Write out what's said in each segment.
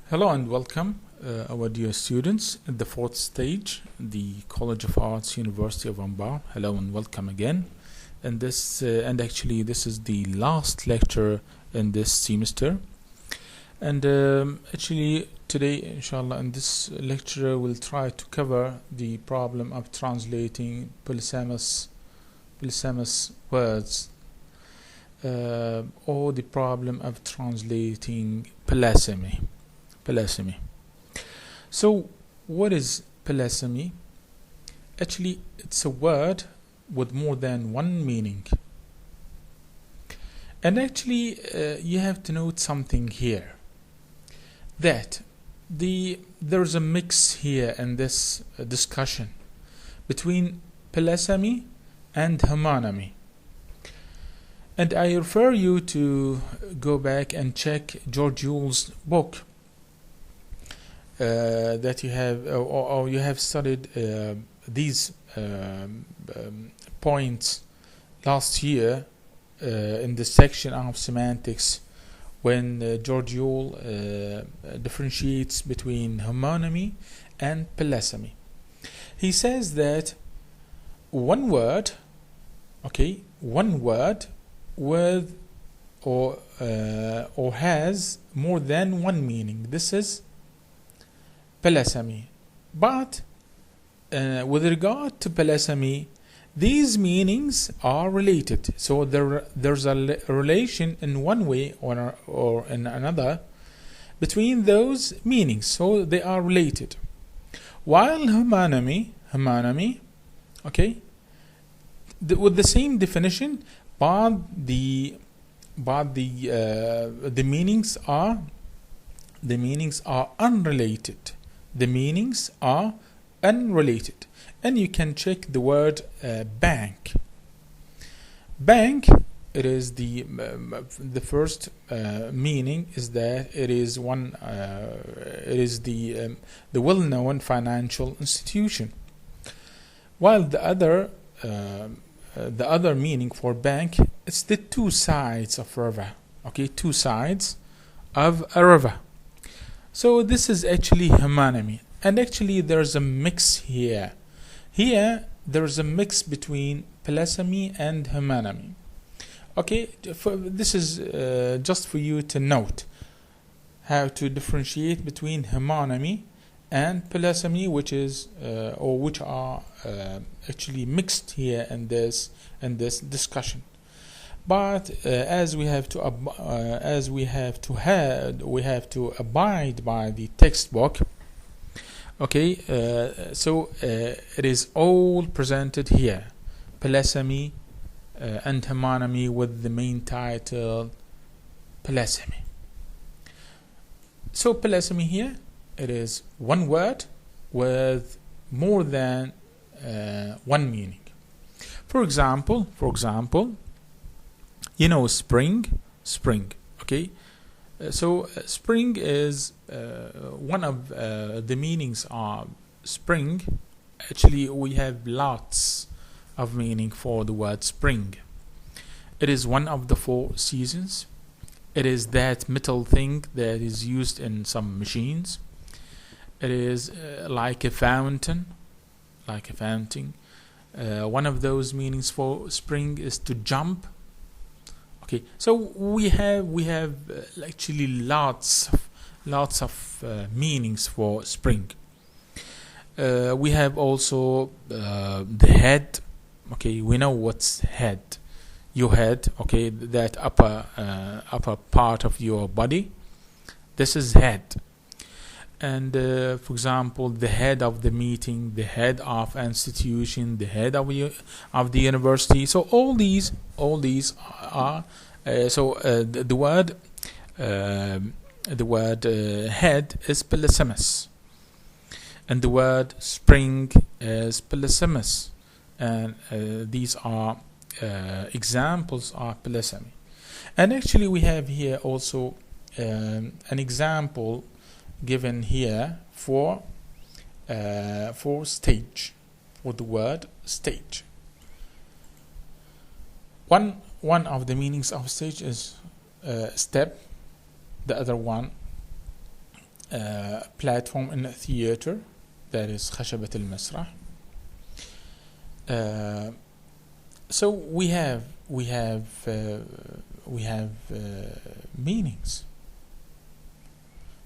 Hello and welcome, our dear students at the fourth stage, the College of Arts, University of Anbar. Hello and welcome again. And this is the last lecture in this semester. And today, inshallah, in this lecture, we'll try to cover the problem of translating polysemous words, or the problem of translating polysemy. So what is polysemy? Actually, it's a word with more than one meaning. And actually, you have to note something here, that there's a mix here in this discussion between polysemy and homonymy. And I refer you to go back and check George Yule's book that you have, or you have studied these points last year in the section of semantics, when George Yule differentiates between homonymy and polysemy. He says that one word with or has more than one meaning, this is polysemy. But with regard to polysemy, these meanings are related. So there's a relation in one way or in another between those meanings. So they are related. While homonymy, with the same definition, but the meanings are unrelated. The meanings are unrelated. And you can check the word bank. Bank, it is the first meaning is that it is the well-known financial institution. While the other meaning for bank, it's the two sides of river. Two sides of a river. So this is actually homonymy. And actually there's a mix here. Here there's a mix between polysemy and homonymy. This is just for you to note how to differentiate between homonymy and polysemy, which are actually mixed here in this discussion. But as we have to abide by the textbook. So it is all presented here: polysemy and homonymy, with the main title polysemy. So polysemy here, it is one word with more than one meaning. For example, you know spring. So spring is one of the meanings of spring. Actually, we have lots of meaning for the word spring. It is one of the 4 seasons. It is that metal thing that is used in some machines. It is like a fountain. One of those meanings for spring is to jump. So we have actually lots of meanings for spring. We have also the head. We know what's head. Your head. That upper part of your body. This is head. And for example, the head of the meeting, the head of institution, the head of the university. So all these are the word head is polysemous, and the word spring is polysemous, and these are examples of polysemy. And actually, we have here also an example given here for stage, for the word stage. One of the meanings of stage is step. The other one platform in a theater, that is خشبة المسرح. So we have meanings.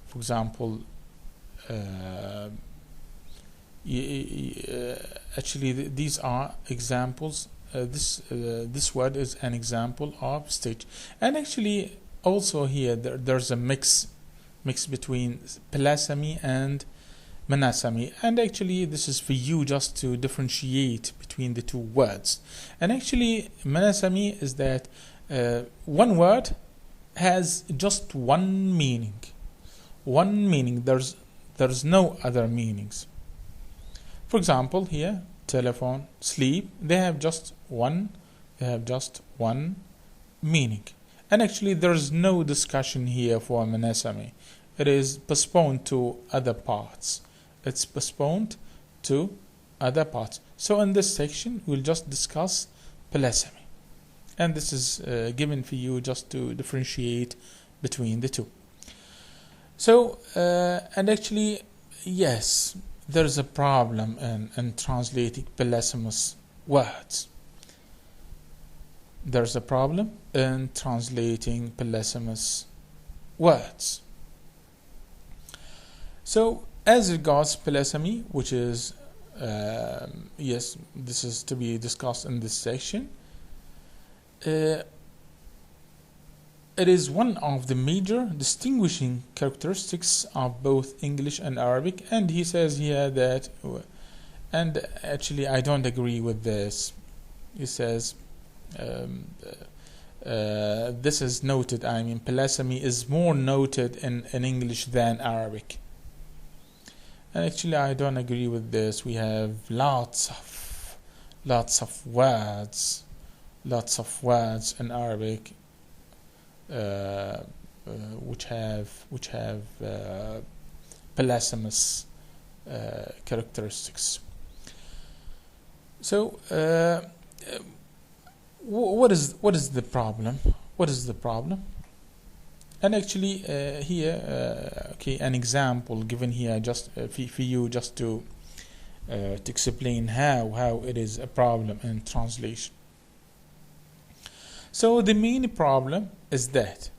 For example, actually these are examples. This word is an example of stage, and actually also here there's a mix between Pelasami and Manasami, and actually this is for you just to differentiate between the two words. And actually Manasami is that one word has just one meaning. There's no other meanings. For example, here telephone, sleep, they have just one meaning. And actually there's no discussion here for Manasami. It is postponed to other parts. It's postponed to other parts. So in this section we'll just discuss Pelasami, and this is given for you just to differentiate between the two. So and actually yes, there's a problem in translating Pelasamous words. There's a problem in translating Pelasamous words. So as regards Pelasami, which is yes, this is to be discussed in this section. It is one of the major distinguishing characteristics of both English and Arabic, and he says here that, and actually I don't agree with this. He says this is noted, I mean Pelasami is more noted in English than Arabic. And actually I don't agree with this. We have lots of words in Arabic which have Pelasamous characteristics. So what is the problem? And actually here okay, an example given here just for you just to explain how it is a problem in translation. So the main problem is that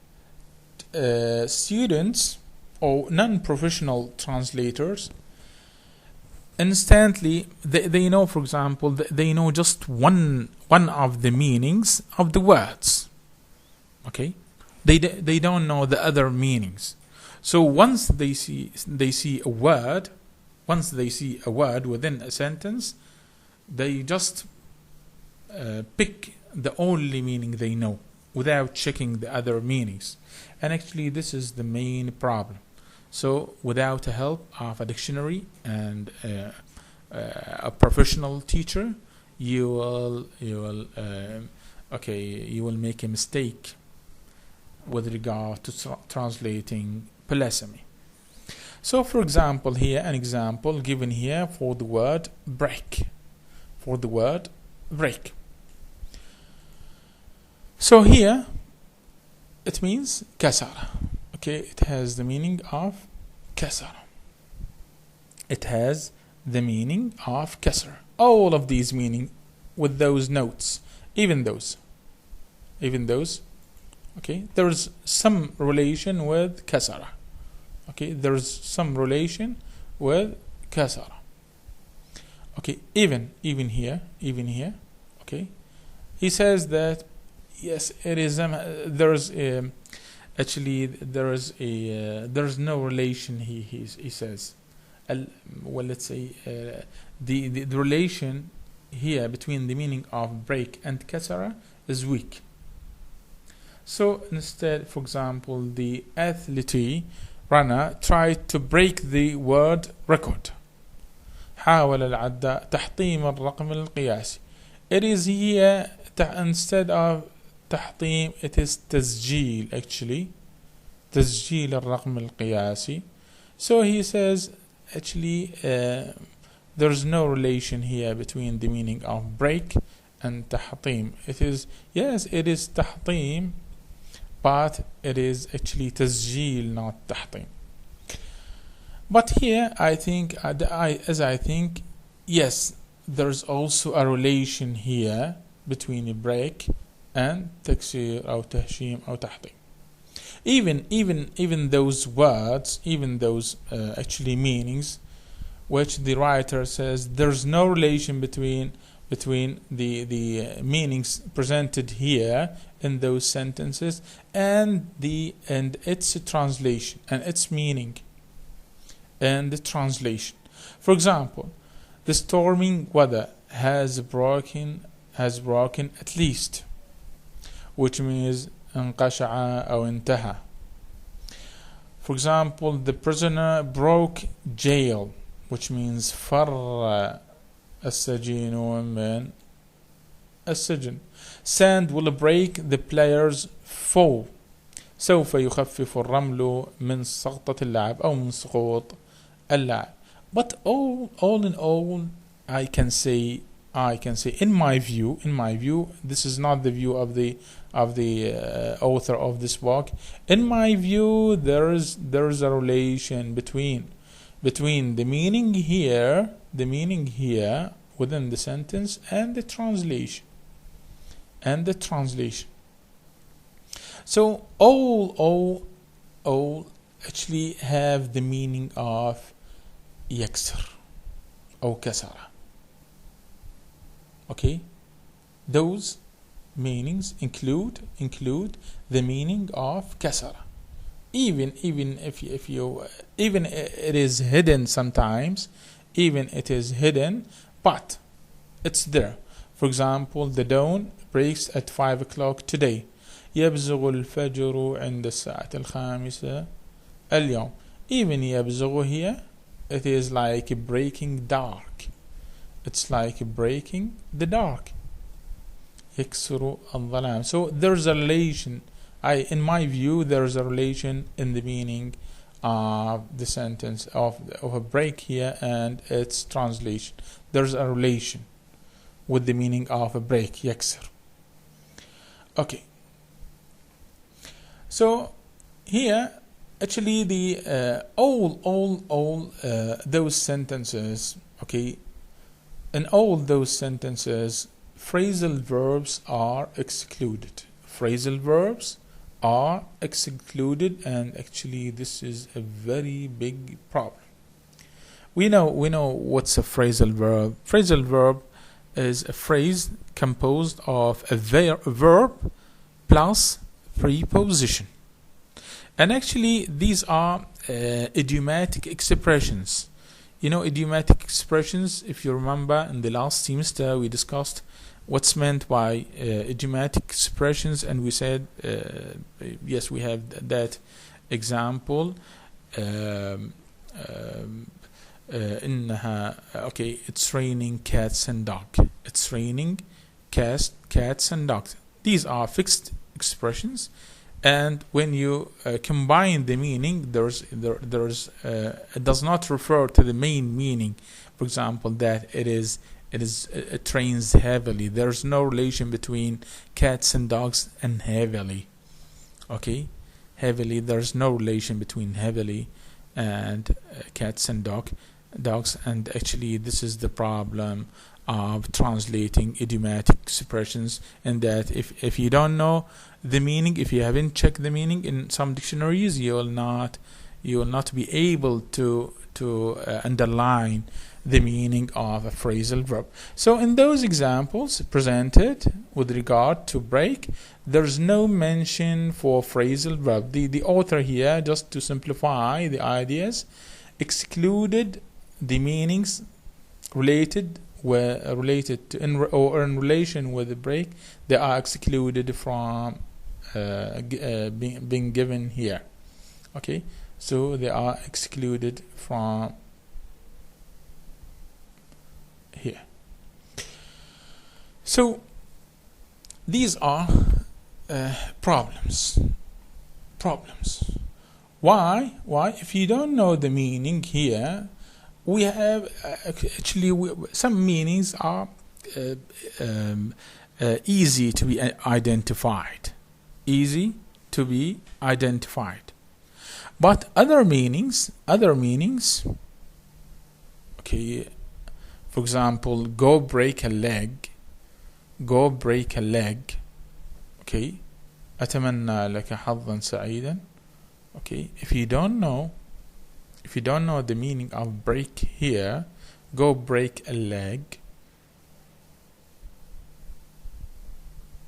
students or non-professional translators instantly they know, for example, they know just one of the meanings of the words. Okay, they don't know the other meanings. So once they see a word within a sentence, they just pick the only meaning they know without checking the other meanings. And actually this is the main problem. So without the help of a dictionary and a professional teacher, you will make a mistake with regard to translating Pelasami. So for example, here an example given here for the word break. So here it means kasara. Okay, it has the meaning of kasara. All of these meaning with those notes, even those. Okay, there is some relation with kasara. Okay, there is some relation with kasara. Okay, even here. Okay, he says that yes, it is. There's no relation. He says, well, let's say the relation here between the meaning of break and kasara is weak. So instead, for example, the athlete runner tried to break the word record. حاول العداء تحطيم الرقم القياسي. It is here instead of تحطيم, it is تسجيل actually. تسجيل الرقم القياسي. So he says actually there's no relation here between the meaning of break and تحطيم. It is, yes, it is تحطيم, but it is actually تسجيل, not تحطيم. But here I think, yes, there's also a relation here between a break and تكسير أو تهشيم أو تحطيم. Even those words, even those actually meanings, which the writer says there's no relation between the meanings presented here in those sentences and its translation and its meaning and the translation. For example, the storming weather has broken at least, which means انقشع أو انتهى. For example, the prisoner broke jail, which means فر السجين من السجن. Sand will break the player's fall. سوف يخفف الرمل من سقطة اللاعب أو من سقوط اللاعب. But all in all, I can say in my view, this is not the view of the author of this book. In my view, there is a relation between the meaning here within the sentence and the translation. So all actually have the meaning of يكسر أو كسر. Okay, those meanings include the meaning of كسر. Even if it is hidden sometimes, but it's there. For example, the dawn breaks at 5 o'clock today. يبزغ الفجر عند الساعة 5 اليوم. Even يبزغ here, it is like breaking dark. It's like breaking the dark. يكسر الظلام. So there's a relation. In my view, there's a relation in the meaning of the sentence of a break here and its translation. There's a relation with the meaning of a break. يكسر. Okay. So here, actually, the all those sentences. Okay. In all those sentences, phrasal verbs are excluded. Phrasal verbs are excluded, and actually this is a very big problem. We know what's a phrasal verb. Phrasal verb is a phrase composed of a verb plus preposition. And actually these are idiomatic expressions. Idiomatic expressions, if you remember in the last semester we discussed what's meant by idiomatic expressions, and we said yes, we have that example. It's raining cats and dogs. It's raining cats and dogs. These are fixed expressions, and when you combine the meaning, it does not refer to the main meaning. For example, that it rains heavily. There's no relation between cats and dogs and heavily. Okay, heavily. There's no relation between heavily and cats and dogs. And actually, this is the problem of translating idiomatic expressions, and that if you don't know the meaning, if you haven't checked the meaning in some dictionaries, you will not be able to underline the meaning of a phrasal verb. So in those examples presented with regard to break, there's no mention for phrasal verb. The author here, just to simplify the ideas, excluded the meanings related to in relation with the break. They are excluded from being given here. Okay, so they are excluded from here. So these are problems. Why? If you don't know the meaning here, we have some meanings are easy to be identified. But other meanings, okay, for example, go break a leg, okay, أتمنى لك حظا سعيدا. Okay, if you don't know the meaning of break here, go break a leg.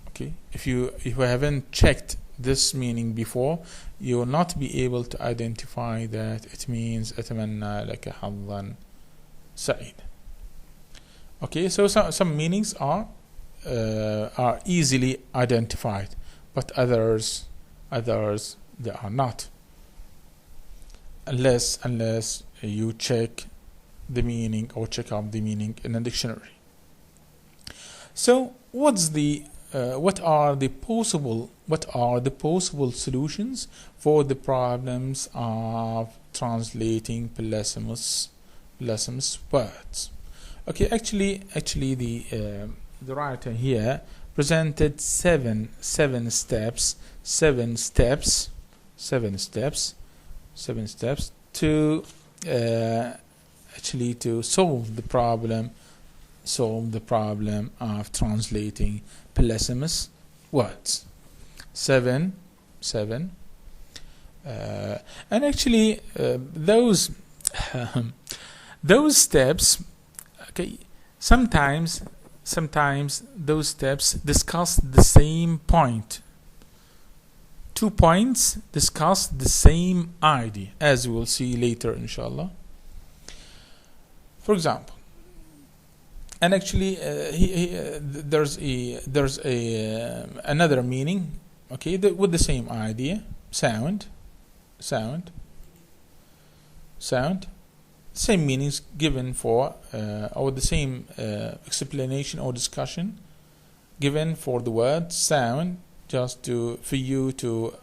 Okay, if you haven't checked this meaning before, you will not be able to identify that it means أتمنى لك حظا سعيدا. Okay, so some meanings are easily identified, but others they are not, unless you check the meaning or check out the meaning in a dictionary. So what are the possible solutions for the problems of translating blasphemous words? Okay, actually the writer here presented seven steps to to solve the problem of translating blasphemous words. Seven. And actually those steps, okay, sometimes those steps discuss the same point. 2 points discuss the same idea, as we will see later, inshallah. For example, and actually there's another meaning, okay, with the same idea. Sound, same meanings given for or the same explanation or discussion given for the word sound, just for you to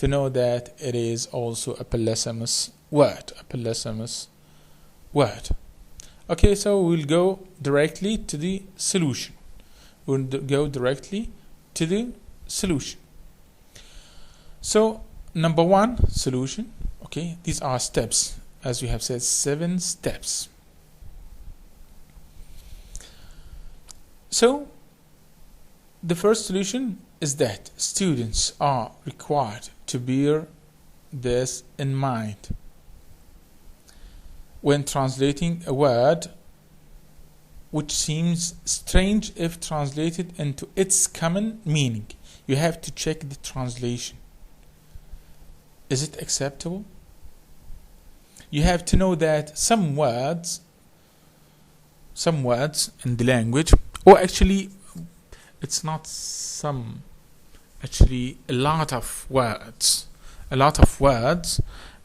know that it is also a blasphemous word. Okay, so we'll go directly to the solution. So number one solution, okay, these are steps, as we have said, 7 steps. So the first solution is that students are required to bear this in mind when translating a word which seems strange if translated into its common meaning. You have to check the translation. Is it acceptable? You have to know that some words in the language, or actually it's not some, actually a lot of words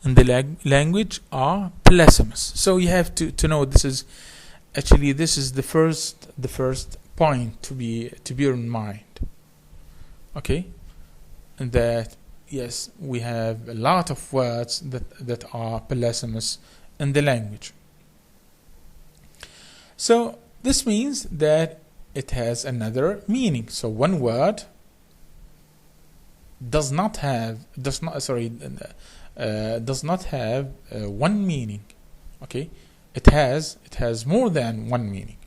in the language are blasphemous. So you have to know this is the first point to bear in mind. Okay, and that yes, we have a lot of words that are blasphemous in the language. So this means that it has another meaning. So one word does not have one meaning. Okay, it has more than one meaning,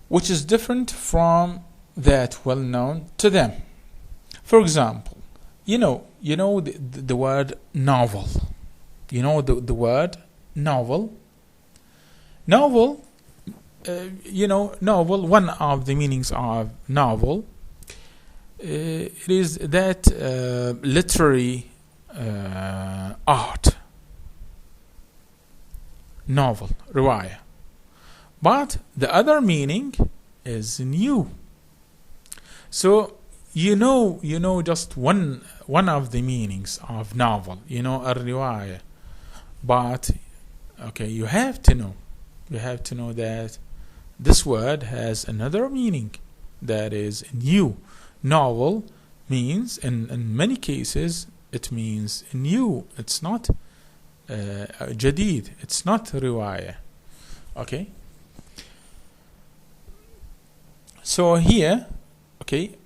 which is different from that well known to them. For example, you know the word novel. You know the word novel. Novel. Novel. One of the meanings of novel. It is that literary art. Novel, riwayah. But the other meaning is new. So you know just one of the meanings of novel. You know riwayah, but okay, you have to know that this word has another meaning that is new. Novel means in many cases it means new. It's not jadid. It's not riwayah. Okay. So here, okay,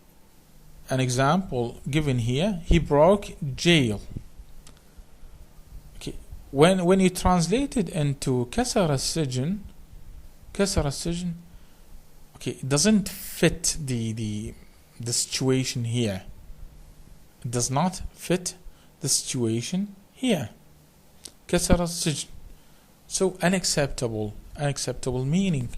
an example given here. He broke jail. Okay, when you translate it into كسر السجن, okay, it doesn't fit the situation here. It does not fit the situation here. كسر السجن. So unacceptable meaning.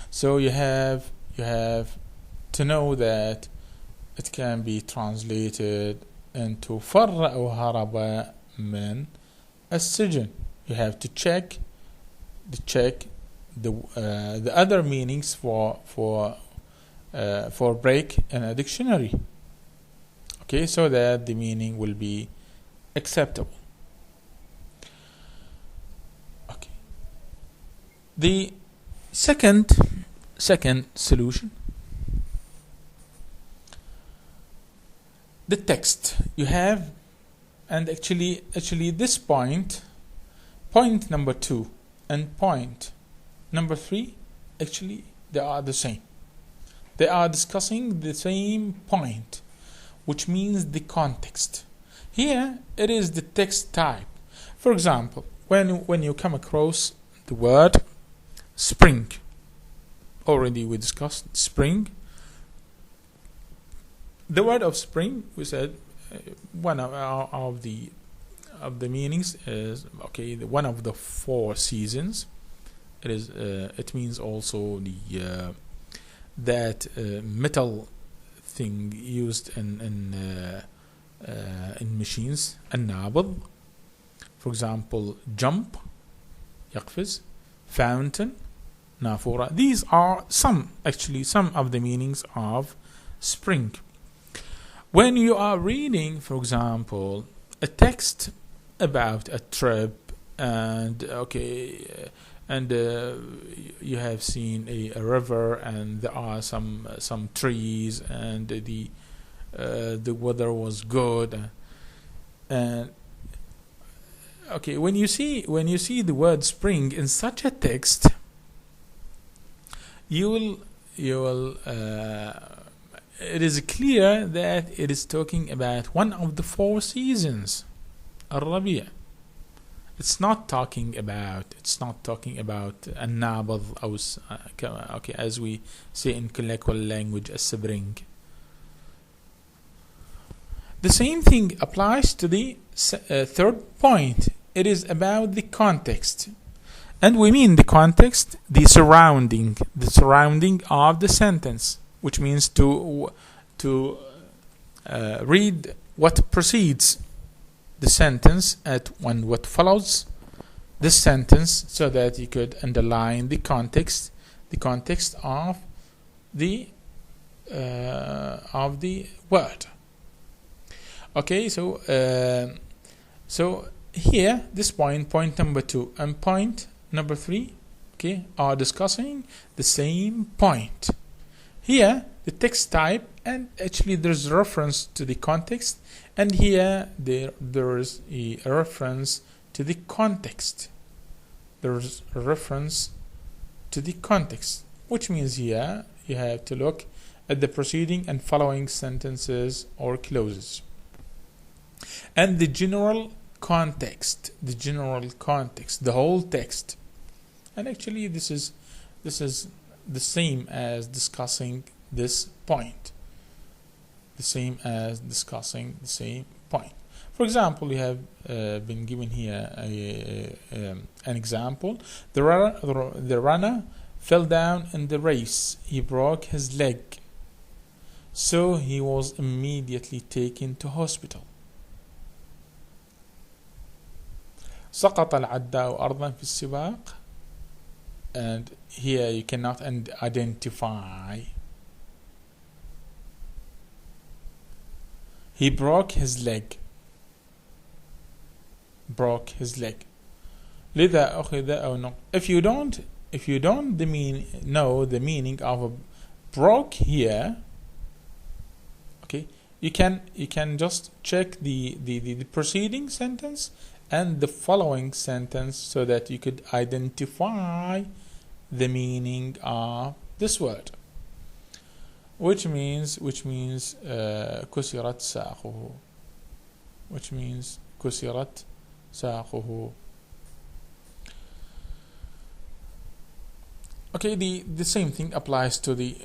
So you have to know that it can be translated into فر أو هرب من السجن. You have to check the other meanings for break in a dictionary. Okay, so that the meaning will be acceptable. Okay. The second solution, the text you have, and actually this point number 2 and point number 3, actually they are the same. They are discussing the same point, which means the context. Here it is the text type. For example, when you come across the word spring, already we discussed spring. The word of spring, we said one of the meanings is, okay, one of the 4 seasons. It means also the that metal thing used in machines, النابض. For example, jump, يقفز, fountain, نافورة. These are some of the meanings of spring. When you are reading, for example, a text about a trip, and you have seen a river, and there are some trees, and the weather was good, and okay, when you see the word spring in such a text, you will it is clear that it is talking about one of the 4 seasons, الربيع. It's not talking about النابض, okay, as we say in colloquial language, السبرينج. The same thing applies to the third point. It is about the context, and we mean the context, the surrounding of the sentence, which means to read what precedes the sentence and what follows this sentence, so that you could underline the context of the word. Okay, so here this point number 2 and point number 3, okay, are discussing the same point. Here the text type, and actually there's a reference to the context, and here there is a reference to the context. There's a reference to the context, which means here you have to look at the preceding and following sentences or clauses, and the general context, the whole text. And actually this is the same as discussing this point. For example, we have been given here an example. The runner fell down in the race. He broke his leg, so he was immediately taken to hospital. سقط العداء أرضا في السباق. And here you cannot identify. He broke his leg. لذا أخذ أو نقل. If you don't know the meaning of a broke here, okay, you can just check the preceding sentence and the following sentence, so that you could identify the meaning of this word. which means كسرت ساقه, which means كسرت ساقه. Okay, the same thing applies to the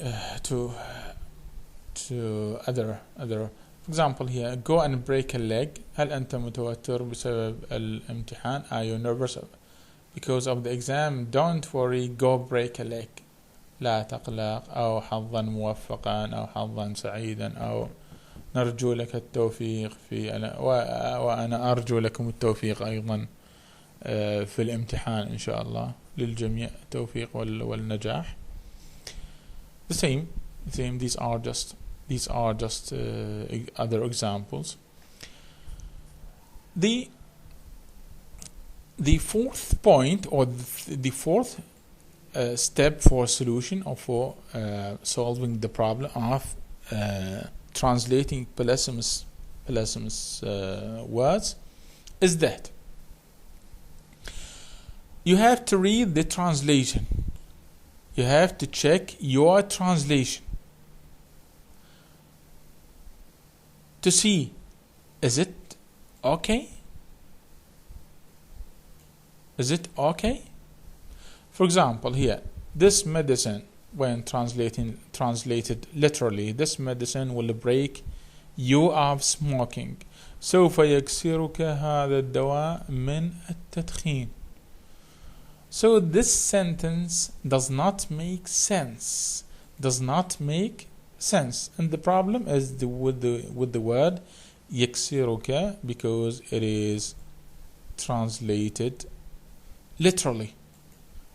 to other. For example, here, go and break a leg. هل أنت متوتر بسبب الامتحان? Are you nervous because of the exam? Don't worry, go break a leg. لا تقلق, أو حظا موفقا, أو حظا سعيدا, أو نرجو لك التوفيق وأنا أرجو لكم التوفيق أيضا في الامتحان إن شاء الله, للجميع التوفيق والنجاح. The same. These are just other examples. The fourth point, or the fourth step for solution, or for solving the problem of translating blasphemous words, is that you have to read the translation. You have to check your translation to see, is it okay? Is it okay? For example, here, this medicine, when translated literally, this medicine will break you of smoking. سوف يكسرك هذا الدواء من التدخين. So this sentence does not make sense. And the problem is with the word يكسرك, because it is translated literally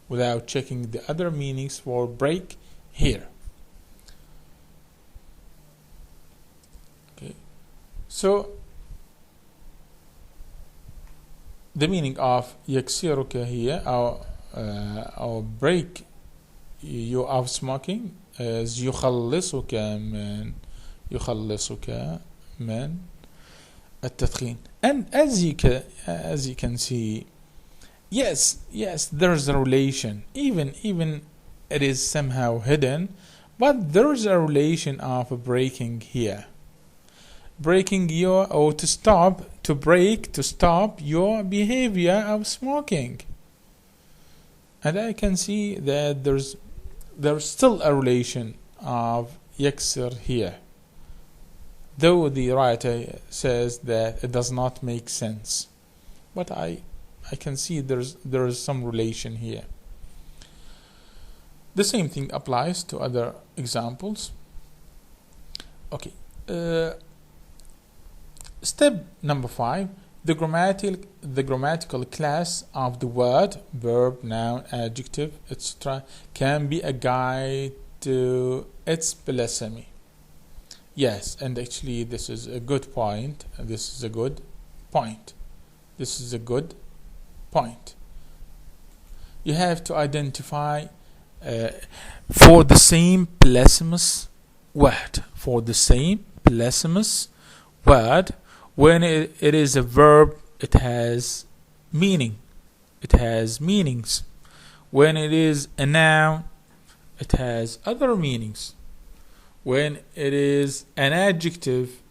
without checking the other meanings for break here. Okay. So the meaning of يكسرك here, or break you of smoking, is يخلصك من التدخين. And as you can see, yes, there's a relation, even it is somehow hidden, but there's a relation of breaking here. Breaking your, or to stop your behavior of smoking. And I can see that there's still a relation of يكسر here, though the writer says that it does not make sense, but I can see there is some relation here. The same thing applies to other examples. Okay. Step number 5, the grammatical class of the word, verb, noun, adjective, etc. can be a guide to its blasphemy. Yes, and actually this is a good point. You have to identify for the same blasphemous word. When it is a verb, it has meaning. It has meanings. When it is a noun, it has other meanings. When it is an adjective,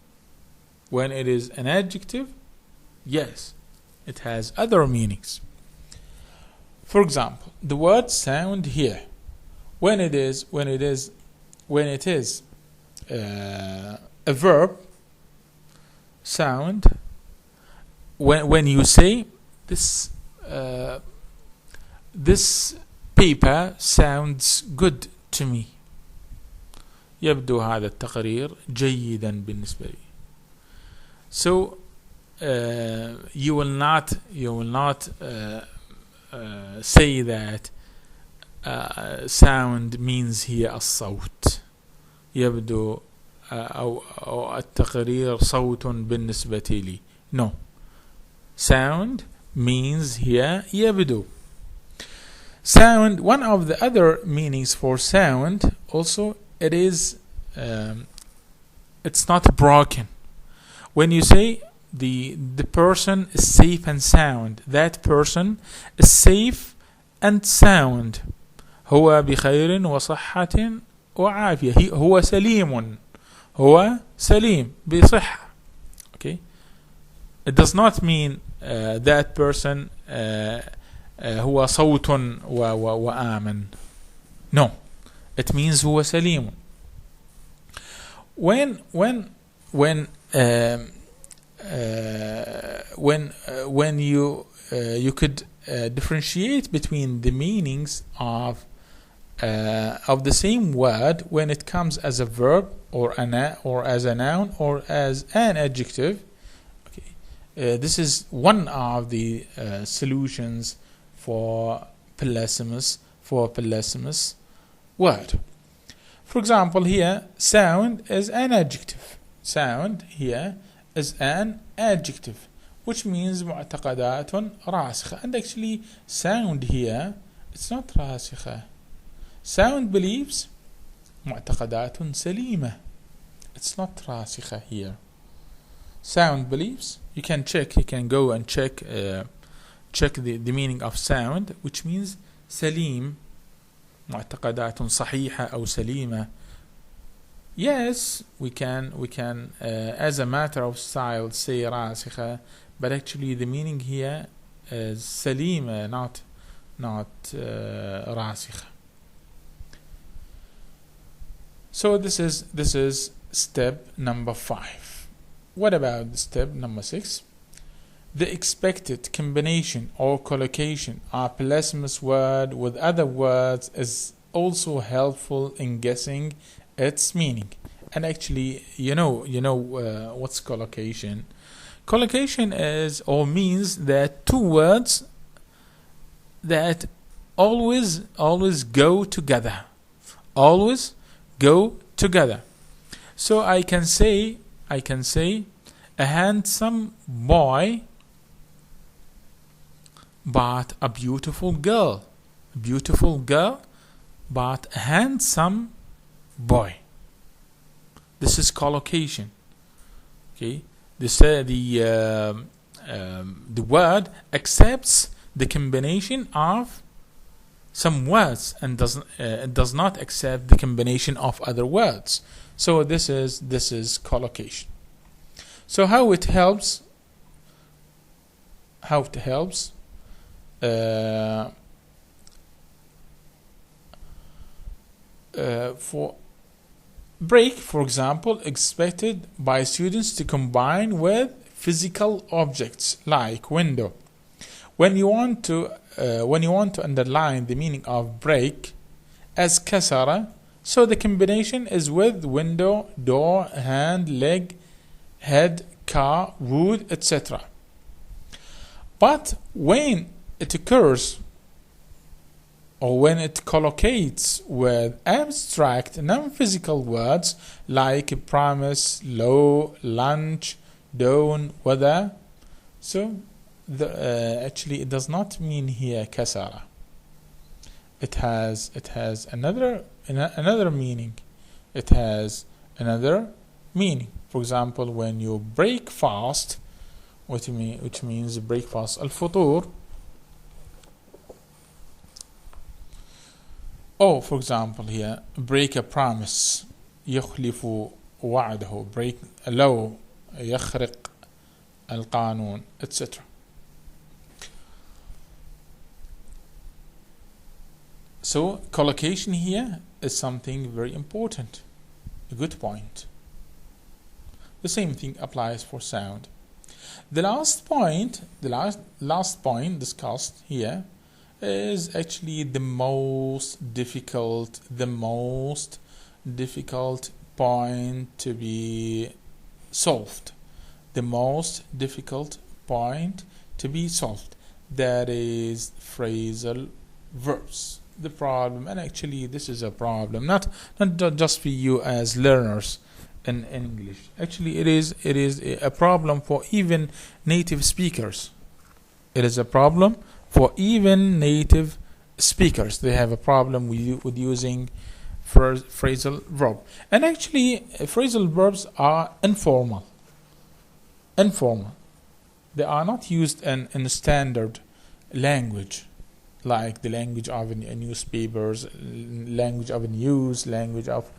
yes, it has other meanings. For example, the word sound here, when it is a verb, sound, when you say this paper sounds good to me, يبدو هذا التقرير جيدا بالنسبة لي. So you will not say that sound means here الصوت. يبدو أو التقرير صوت بالنسبة لي. No. Sound means here يبدو. Sound, one of the other meanings for sound also, it is it's not broken. When you say the person is safe and sound, that person is safe and sound. هو بخير وصحة وعافية. هو سليم. هو سليم بصحة. Okay. It does not mean that person هو صوت وآمن. No. It means هو سليم. When you could differentiate between the meanings of the same word when it comes as a verb or as a noun or as an adjective. Okay. This is one of the solutions for polysemous word. For example, here sound is an adjective. Sound here is an adjective, which means معتقدات راسخة. And actually sound here, it's not راسخة. Sound beliefs معتقدات سليمة. It's not راسخة here. Sound beliefs, you can go and check the meaning of sound, which means سليم. معتقدات صحيحة أو سليمة. Yes, we can as a matter of style say راسخة, but actually the meaning here is سليمة, not راسخة. So this is step number 5. What about step number 6? The expected combination or collocation of polysemous word with other words is also helpful in guessing its meaning. And actually, you know what's collocation? Collocation is or means that two words that always go together. Always go together. So I can say a handsome boy but a beautiful girl. A beautiful girl but a handsome boy. This is collocation. Okay, the word accepts the combination of some words and does not accept the combination of other words. So this is collocation. So how it helps? For break, for example, expected by students to combine with physical objects like window. When you want to underline the meaning of break as kasara, so the combination is with window, door, hand, leg, head, car, wood, etc. But when it occurs or when it collocates with abstract non-physical words like promise, law, lunch, dawn, weather, so actually it does not mean here kasara. It has another meaning. It has another meaning. For example, when you break fast, which means break fast, al-futur. Oh, for example here, break a promise, يخلف وعده, break a law, يخرق القانون, etc. So collocation here is something very important, a good point. The same thing applies for sound. The last point discussed here is actually the most difficult point to be solved. The most difficult point to be solved. That is phrasal verbs. The problem, and actually this is a problem, not just for you as learners in English. Actually, it is a problem for even native speakers. It is a problem for even native speakers. They have a problem with using phrasal verb. And actually, phrasal verbs are informal. They are not used in standard language. like the language of newspapers, language of news, language of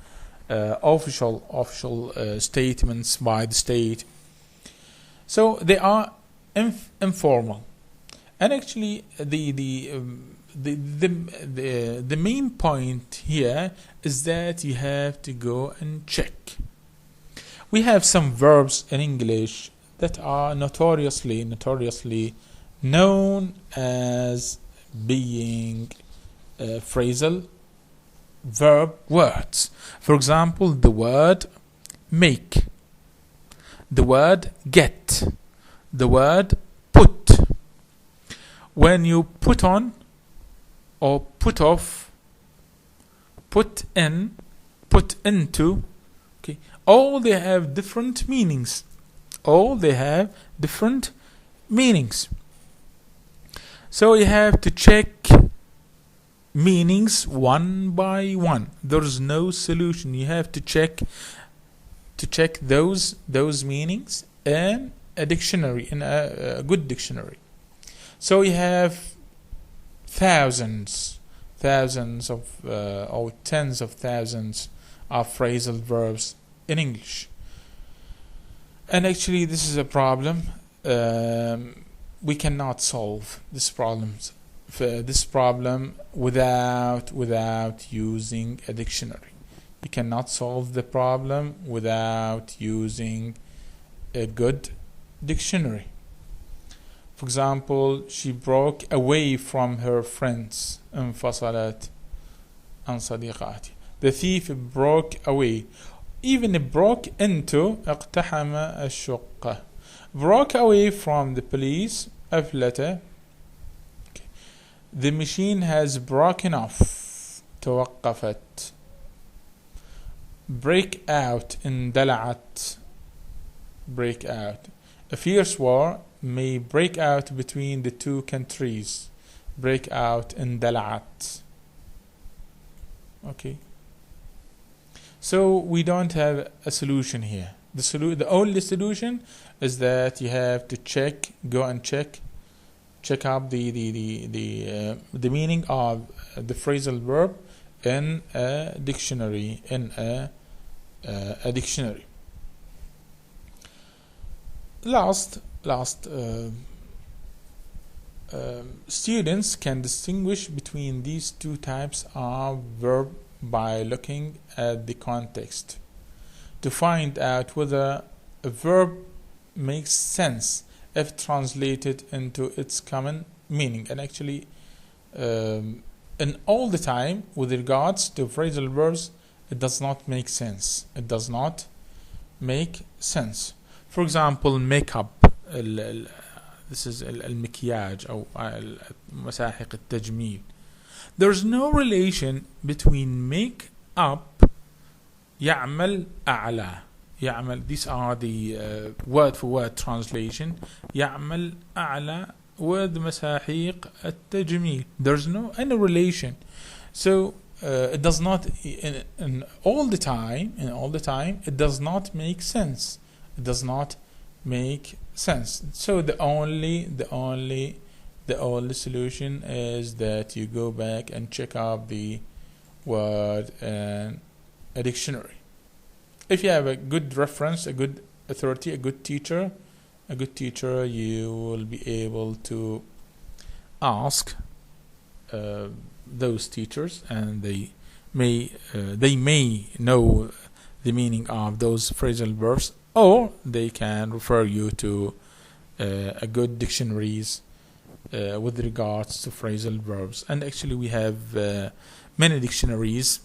official statements by the state. So they are informal, and actually the main point here is that you have to go and check. We have some verbs in English that are notoriously known as being phrasal verb words. For example, the word make, the word get, the word put. When you put on or put off, put in, put into, okay, all they have different meanings. So you have to check meanings one by one. There's no solution. You have to check those meanings in a dictionary, in a good dictionary. So you have thousands of or tens of thousands of phrasal verbs in English. And actually this is a problem. We cannot solve this problem without using a dictionary. You cannot solve the problem without using a good dictionary. For example, she broke away from her friends. انفصلت عن صديقاتي. The thief broke away. Even broke into اقتحم الشقة. Broke away from the police. أفلت. Okay. The machine has broken off. توقفت. Break out. اندلعت. Break out. A fierce war may break out between the two countries. Break out اندلعت. Okay. So we don't have a solution here. The only solution is that you have to go and check up the meaning of the phrasal verb in a dictionary. Last, students can distinguish between these two types of verb by looking at the context to find out whether a verb makes sense if translated into its common meaning. And actually, in all the time, with regards to phrasal verbs, it does not make sense. For example, makeup. This is المكياج أو مساحق التجميل. There's no relation between make up يعمل أعلى. These are the word for word translation. يعمل أعلى with مساحيق التجميل. There's no any relation. So it does not in all the time it does not make sense. So the only solution is that you go back and check up the word in a dictionary. If you have a good reference, a good authority, a good teacher, you will be able to ask those teachers, and they may know the meaning of those phrasal verbs, or they can refer you to a good dictionaries with regards to phrasal verbs. And actually we have many dictionaries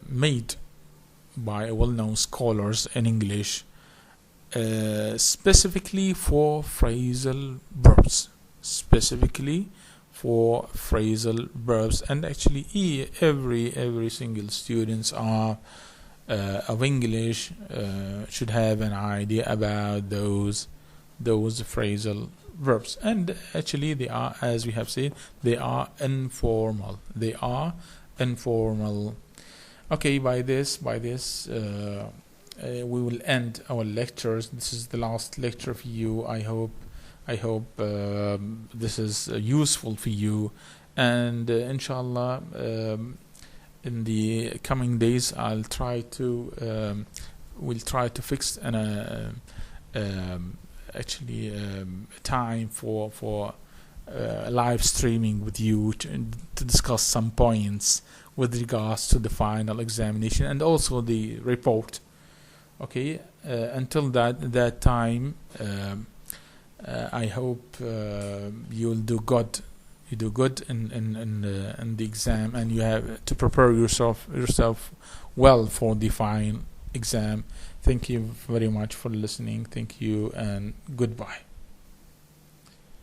made by well-known scholars in English specifically for phrasal verbs. And actually every single students of English should have an idea about those phrasal verbs. And actually they are, as we have said, they are informal. Okay, by this we will end our lectures. This is the last lecture for you. I I hope this is useful for you, and inshallah in the coming days we'll try to fix an time for live streaming with you to discuss some points with regards to the final examination and also the report. Okay, until that time, I hope you'll do good. You do good in the exam, and you have to prepare yourself well for the final exam. Thank you very much for listening. Thank you and goodbye.